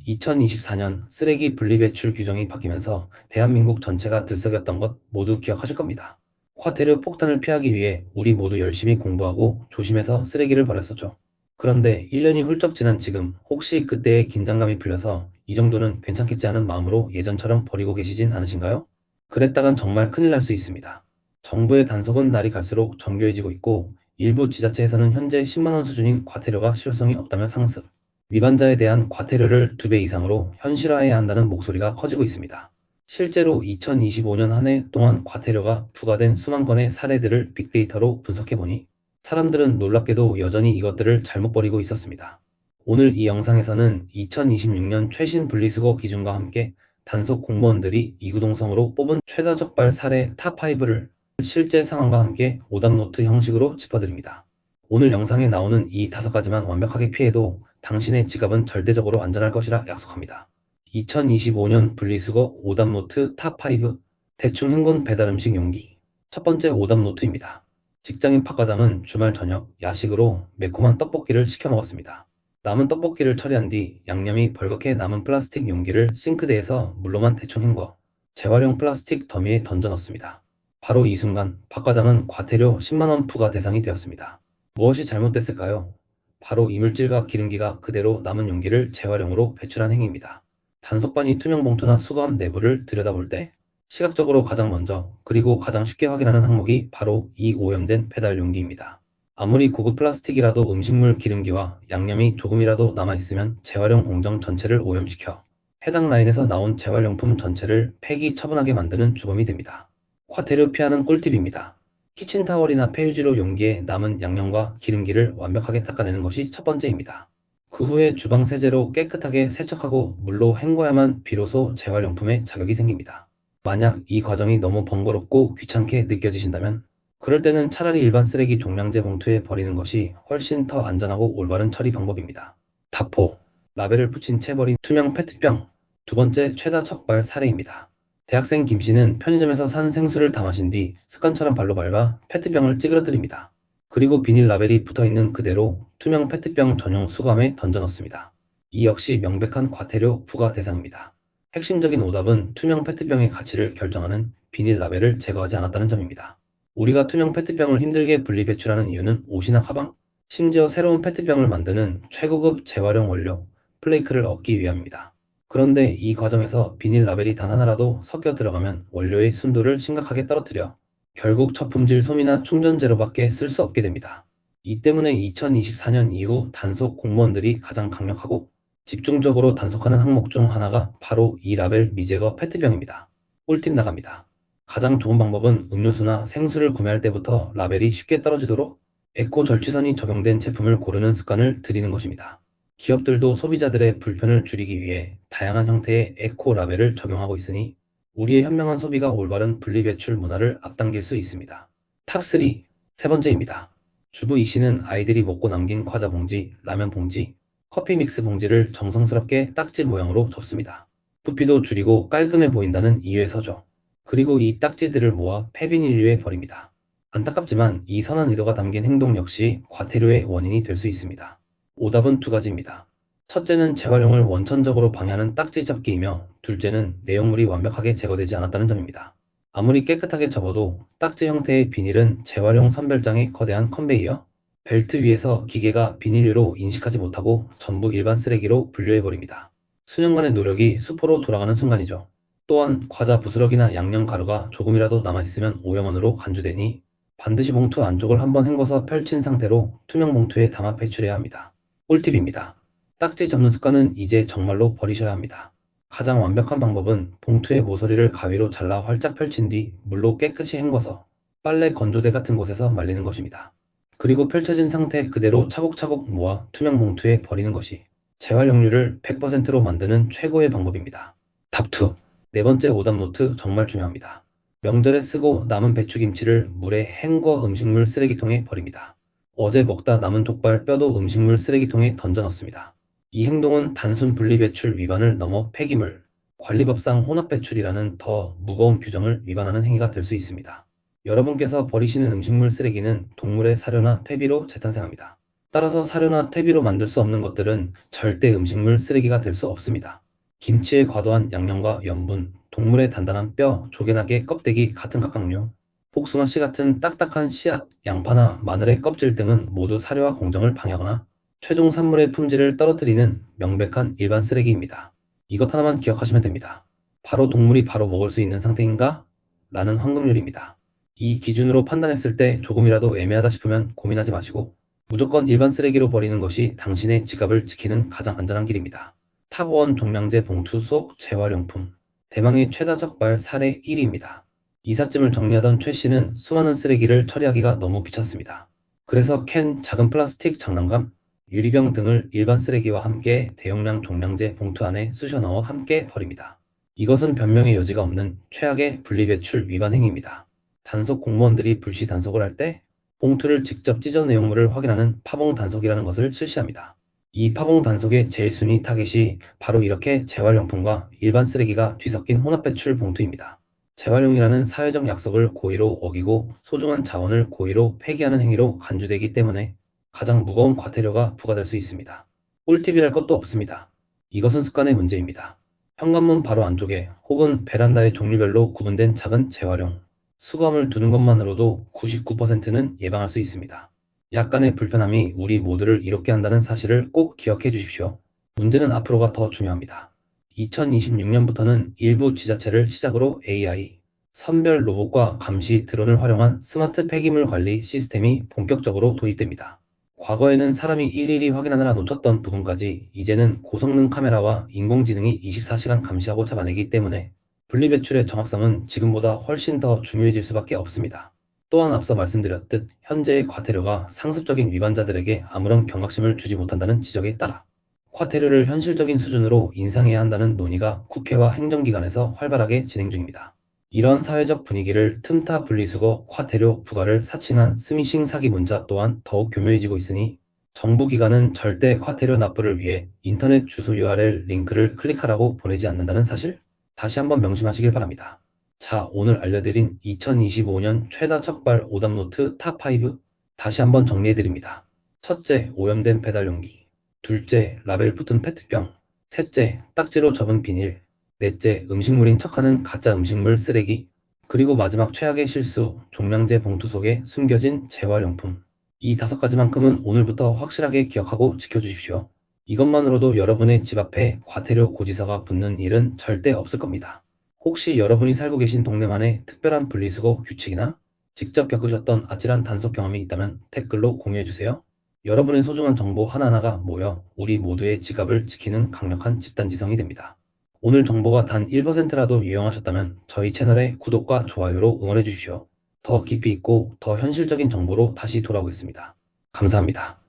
2024년 쓰레기 분리배출 규정이 바뀌면서 대한민국 전체가 들썩였던 것 모두 기억하실 겁니다. 화재류 폭탄을 피하기 위해 우리 모두 열심히 공부하고 조심해서 쓰레기를 버렸었죠. 그런데 1년이 훌쩍 지난 지금 혹시 그때의 긴장감이 풀려서 이 정도는 괜찮겠지 하는 마음으로 예전처럼 버리고 계시진 않으신가요? 그랬다간 정말 큰일 날 수 있습니다. 정부의 단속은 날이 갈수록 정교해지고 있고 일부 지자체에서는 현재 10만 원 수준인 과태료가 실효성이 없다며 상습, 위반자에 대한 과태료를 2배 이상으로 현실화해야 한다는 목소리가 커지고 있습니다. 실제로 2025년 한 해 동안 과태료가 부과된 수만 건의 사례들을 빅데이터로 분석해보니 사람들은 놀랍게도 여전히 이것들을 잘못 버리고 있었습니다. 오늘 이 영상에서는 2026년 최신 분리수거 기준과 함께 단속 공무원들이 이구동성으로 뽑은 최다 적발 사례 탑5를 실제 상황과 함께 오답노트 형식으로 짚어드립니다. 오늘 영상에 나오는 이 5가지만 완벽하게 피해도 당신의 지갑은 절대적으로 안전할 것이라 약속합니다. 2025년 분리수거 오답노트 탑5 대충 헹군 배달음식 용기. 첫 번째 오답노트입니다. 직장인 박과장은 주말 저녁 야식으로 매콤한 떡볶이를 시켜 먹었습니다. 남은 떡볶이를 처리한 뒤 양념이 벌겋게 남은 플라스틱 용기를 싱크대에서 물로만 대충 헹궈 재활용 플라스틱 더미에 던져 넣습니다. 바로 이 순간 박과장은 과태료 10만 원 부과 대상이 되었습니다. 무엇이 잘못됐을까요? 바로 이물질과 기름기가 그대로 남은 용기를 재활용으로 배출한 행위입니다. 단속반이 투명 봉투나 수거함 내부를 들여다볼 때 시각적으로 가장 먼저 그리고 가장 쉽게 확인하는 항목이 바로 이 오염된 배달 용기입니다. 아무리 고급 플라스틱이라도 음식물 기름기와 양념이 조금이라도 남아있으면 재활용 공정 전체를 오염시켜 해당 라인에서 나온 재활용품 전체를 폐기 처분하게 만드는 주범이 됩니다. 과태료 피하는 꿀팁입니다. 키친타월이나 폐유지로 용기에 남은 양념과 기름기를 완벽하게 닦아내는 것이 첫 번째입니다. 그 후에 주방 세제로 깨끗하게 세척하고 물로 헹궈야만 비로소 재활용품에 자격이 생깁니다. 만약 이 과정이 너무 번거롭고 귀찮게 느껴지신다면 그럴 때는 차라리 일반 쓰레기 종량제 봉투에 버리는 것이 훨씬 더 안전하고 올바른 처리 방법입니다. 다포, 라벨을 붙인 채 버린 투명 페트병. 두 번째 최다 적발 사례입니다. 대학생 김씨는 편의점에서 산 생수를 다 마신 뒤 습관처럼 발로 밟아 페트병을 찌그러뜨립니다. 그리고 비닐 라벨이 붙어있는 그대로 투명 페트병 전용 수거함에 던져 넣습니다. 이 역시 명백한 과태료 부과 대상입니다. 핵심적인 오답은 투명 페트병의 가치를 결정하는 비닐 라벨을 제거하지 않았다는 점입니다. 우리가 투명 페트병을 힘들게 분리 배출하는 이유는 옷이나 가방, 심지어 새로운 페트병을 만드는 최고급 재활용 원료, 플레이크를 얻기 위함입니다. 그런데 이 과정에서 비닐 라벨이 단 하나라도 섞여 들어가면 원료의 순도를 심각하게 떨어뜨려 결국 저품질 솜이나 충전재료밖에 쓸 수 없게 됩니다. 이 때문에 2024년 이후 단속 공무원들이 가장 강력하고 집중적으로 단속하는 항목 중 하나가 바로 이 라벨 미제거 페트병입니다. 꿀팁 나갑니다. 가장 좋은 방법은 음료수나 생수를 구매할 때부터 라벨이 쉽게 떨어지도록 에코 절취선이 적용된 제품을 고르는 습관을 들이는 것입니다. 기업들도 소비자들의 불편을 줄이기 위해 다양한 형태의 에코 라벨을 적용하고 있으니 우리의 현명한 소비가 올바른 분리배출 문화를 앞당길 수 있습니다. 탑3 세 번째입니다. 주부 이 씨는 아이들이 먹고 남긴 과자 봉지, 라면 봉지, 커피 믹스 봉지를 정성스럽게 딱지 모양으로 접습니다. 부피도 줄이고 깔끔해 보인다는 이유에서죠. 그리고 이 딱지들을 모아 폐비닐류에 버립니다. 안타깝지만 이 선한 의도가 담긴 행동 역시 과태료의 원인이 될 수 있습니다. 오답은 2가지입니다. 첫째는 재활용을 원천적으로 방해하는 딱지 접기이며 둘째는 내용물이 완벽하게 제거되지 않았다는 점입니다. 아무리 깨끗하게 접어도 딱지 형태의 비닐은 재활용 선별장의 거대한 컨베이어 벨트 위에서 기계가 비닐류로 인식하지 못하고 전부 일반 쓰레기로 분류해버립니다. 수년간의 노력이 수포로 돌아가는 순간이죠. 또한 과자 부스러기나 양념 가루가 조금이라도 남아있으면 오염원으로 간주되니 반드시 봉투 안쪽을 한번 헹궈서 펼친 상태로 투명 봉투에 담아 배출해야 합니다. 꿀팁입니다. 딱지 접는 습관은 이제 정말로 버리셔야 합니다. 가장 완벽한 방법은 봉투의 모서리를 가위로 잘라 활짝 펼친 뒤 물로 깨끗이 헹궈서 빨래 건조대 같은 곳에서 말리는 것입니다. 그리고 펼쳐진 상태 그대로 차곡차곡 모아 투명 봉투에 버리는 것이 재활용률을 100%로 만드는 최고의 방법입니다. 탑2 네 번째 오답노트 정말 중요합니다. 명절에 쓰고 남은 배추김치를 물에 헹궈 음식물 쓰레기통에 버립니다. 어제 먹다 남은 족발 뼈도 음식물 쓰레기통에 던져 넣습니다. 이 행동은 단순 분리배출 위반을 넘어 폐기물, 관리법상 혼합배출이라는 더 무거운 규정을 위반하는 행위가 될 수 있습니다. 여러분께서 버리시는 음식물 쓰레기는 동물의 사료나 퇴비로 재탄생합니다. 따라서 사료나 퇴비로 만들 수 없는 것들은 절대 음식물 쓰레기가 될 수 없습니다. 김치의 과도한 양념과 염분, 동물의 단단한 뼈, 조개나게 껍데기 같은 각각류, 복숭아 씨 같은 딱딱한 씨앗, 양파나 마늘의 껍질 등은 모두 사료와 공정을 방해하거나 최종 산물의 품질을 떨어뜨리는 명백한 일반 쓰레기입니다. 이것 하나만 기억하시면 됩니다. 바로 동물이 바로 먹을 수 있는 상태인가? 라는 황금률입니다. 이 기준으로 판단했을 때 조금이라도 애매하다 싶으면 고민하지 마시고 무조건 일반 쓰레기로 버리는 것이 당신의 지갑을 지키는 가장 안전한 길입니다. 탑1 종량제 봉투 속 재활용품. 대망의 최다 적발 사례 1위입니다. 이삿짐을 정리하던 최 씨는 수많은 쓰레기를 처리하기가 너무 귀찮습니다. 그래서 캔, 작은 플라스틱 장난감, 유리병 등을 일반 쓰레기와 함께 대용량 종량제 봉투 안에 쑤셔 넣어 함께 버립니다. 이것은 변명의 여지가 없는 최악의 분리배출 위반 행위입니다. 단속 공무원들이 불시 단속을 할 때 봉투를 직접 찢어 내용물을 확인하는 파봉 단속이라는 것을 실시합니다. 이 파봉 단속의 제일 순위 타겟이 바로 이렇게 재활용품과 일반 쓰레기가 뒤섞인 혼합배출 봉투입니다. 재활용이라는 사회적 약속을 고의로 어기고 소중한 자원을 고의로 폐기하는 행위로 간주되기 때문에 가장 무거운 과태료가 부과될 수 있습니다. 꿀팁이랄 것도 없습니다. 이것은 습관의 문제입니다. 현관문 바로 안쪽에 혹은 베란다의 종류별로 구분된 작은 재활용, 수거함을 두는 것만으로도 99%는 예방할 수 있습니다. 약간의 불편함이 우리 모두를 이롭게 한다는 사실을 꼭 기억해 주십시오. 문제는 앞으로가 더 중요합니다. 2026년부터는 일부 지자체를 시작으로 AI, 선별 로봇과 감시 드론을 활용한 스마트 폐기물 관리 시스템이 본격적으로 도입됩니다. 과거에는 사람이 일일이 확인하느라 놓쳤던 부분까지 이제는 고성능 카메라와 인공지능이 24시간 감시하고 잡아내기 때문에 분리배출의 정확성은 지금보다 훨씬 더 중요해질 수밖에 없습니다. 또한 앞서 말씀드렸듯 현재의 과태료가 상습적인 위반자들에게 아무런 경각심을 주지 못한다는 지적에 따라 과태료를 현실적인 수준으로 인상해야 한다는 논의가 국회와 행정기관에서 활발하게 진행 중입니다. 이런 사회적 분위기를 틈타 분리수거 과태료 부과를 사칭한 스미싱 사기 문자 또한 더욱 교묘해지고 있으니 정부 기관은 절대 과태료 납부를 위해 인터넷 주소 URL 링크를 클릭하라고 보내지 않는다는 사실 다시 한번 명심하시길 바랍니다. 자, 오늘 알려드린 2025년 최다 적발 오답노트 탑5 다시 한번 정리해드립니다. 첫째, 오염된 배달용기. 둘째, 라벨 붙은 페트병. 셋째, 딱지로 접은 비닐. 넷째, 음식물인 척하는 가짜 음식물 쓰레기. 그리고 마지막 최악의 실수, 종량제 봉투 속에 숨겨진 재활용품. 이 5가지만큼은 오늘부터 확실하게 기억하고 지켜주십시오. 이것만으로도 여러분의 집 앞에 과태료 고지서가 붙는 일은 절대 없을 겁니다. 혹시 여러분이 살고 계신 동네만의 특별한 분리수거 규칙이나 직접 겪으셨던 아찔한 단속 경험이 있다면 댓글로 공유해주세요. 여러분의 소중한 정보 하나하나가 모여 우리 모두의 지갑을 지키는 강력한 집단지성이 됩니다. 오늘 정보가 단 1%라도 유용하셨다면 저희 채널의 구독과 좋아요로 응원해 주십시오. 더 깊이 있고 더 현실적인 정보로 다시 돌아오겠습니다. 감사합니다.